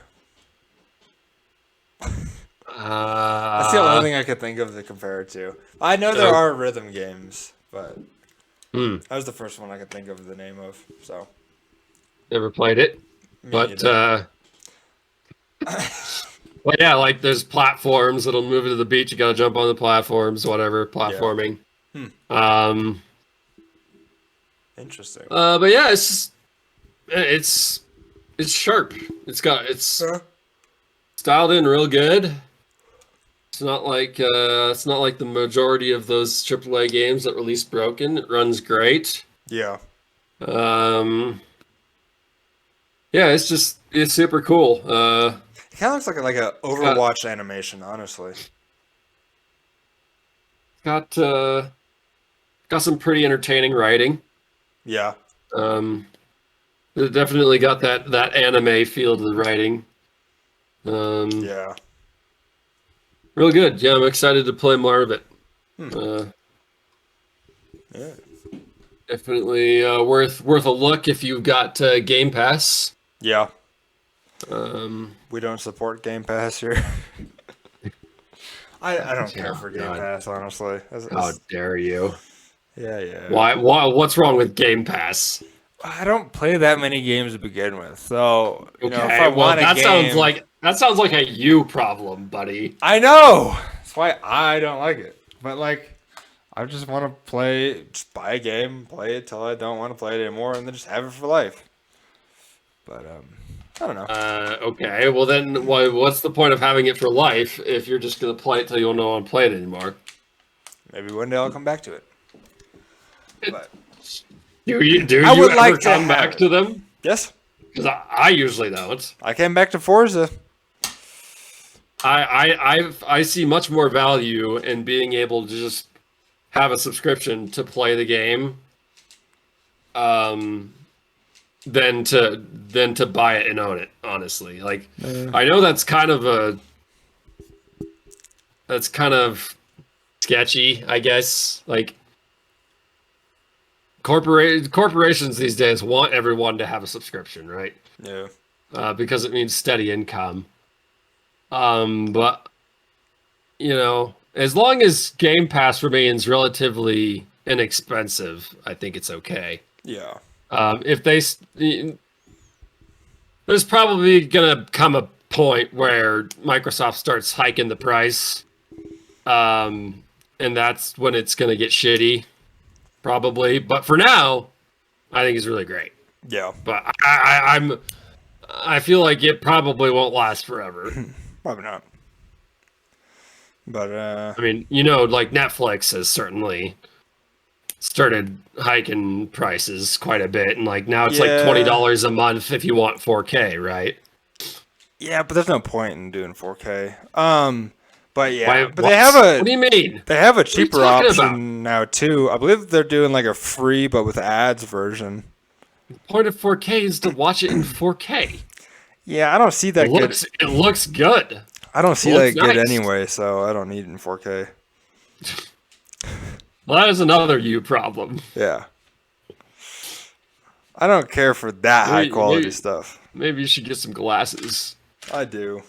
That's the only thing I could think of to compare it to. I know there are rhythm games, but that was the first one I could think of the name of. So never played it, but well, yeah, like there's platforms that'll move you to the beach. You gotta jump on the platforms, whatever platforming. Interesting. But yeah, it's sharp. It's styled in real good. It's not like the majority of those AAA games that release broken. It runs great. Yeah. Yeah, it's super cool. It kind of looks like a Overwatch animation, honestly. Got some pretty entertaining writing. Yeah. It definitely got that anime feel to the writing. Yeah. Real good. Yeah, I'm excited to play more of it. Yeah. Definitely worth a look if you've got Game Pass. Yeah. We don't support Game Pass here. I don't care for Game Pass, honestly. How dare you? Yeah. Why? What's wrong with Game Pass? I don't play that many games to begin with, so you know, if Okay, I well, want a that game, sounds like a you problem, buddy. I know. That's why I don't like it. But like, I just want to play. Just buy a game, play it till I don't want to play it anymore, and then just have it for life. But I don't know. Okay, well then, what's the point of having it for life if you're just gonna play it till you don't want to play it anymore? Maybe one day I'll come back to it. But Do you would ever like to come have back it. to them? Yes, Because I usually don't. I came back to Forza. I see much more value in being able to just have a subscription to play the game, than to buy it and own it. Honestly, like I know that's kind of sketchy, I guess. Like corporations these days want everyone to have a subscription, right? Yeah. Because it means steady income. But you know, as long as Game Pass remains relatively inexpensive, I think it's okay. Yeah. If there's probably gonna come a point where Microsoft starts hiking the price, and that's when it's gonna get shitty, probably. But for now, I think it's really great. Yeah. But I feel like it probably won't last forever. Probably not. But I mean, like Netflix has certainly started hiking prices quite a bit, and like now it's like $20 a month if you want 4K, right? yeah, but there's no point in doing 4K. But yeah, Why, but they have a what do you mean? they have a What are you cheaper talking option about? now too. I believe they're doing like a free but with ads version. The point of 4K is to watch it in 4K. Yeah, I don't see that good. It looks good. I don't see It that looks good nice. anyway, so I don't need it in 4K. Well, that is another you problem. Yeah. I don't care for that high quality maybe, stuff. maybe you should get some glasses. I do.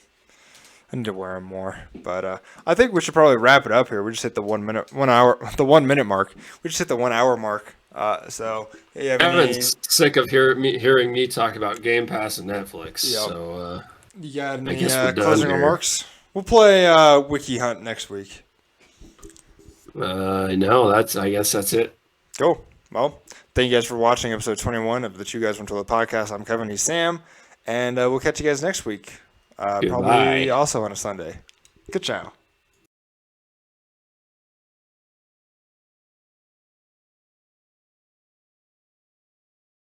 I need to wear them more. But I think we should probably wrap it up here. We just hit the 1 minute, 1 hour, the 1 minute mark. We just hit the 1 hour mark. So, you have any, Evan's sick of hearing me talk about Game Pass and Netflix. Yep. So you got I any guess we're done closing here. remarks? We'll play Wiki Hunt next week. no, I guess that's it. Cool. Well, thank you guys for watching episode 21 of the Two Guys One Toilet podcast. I'm Kevin. He's Sam. And we'll catch you guys next week. Probably also on a Sunday. Good ciao.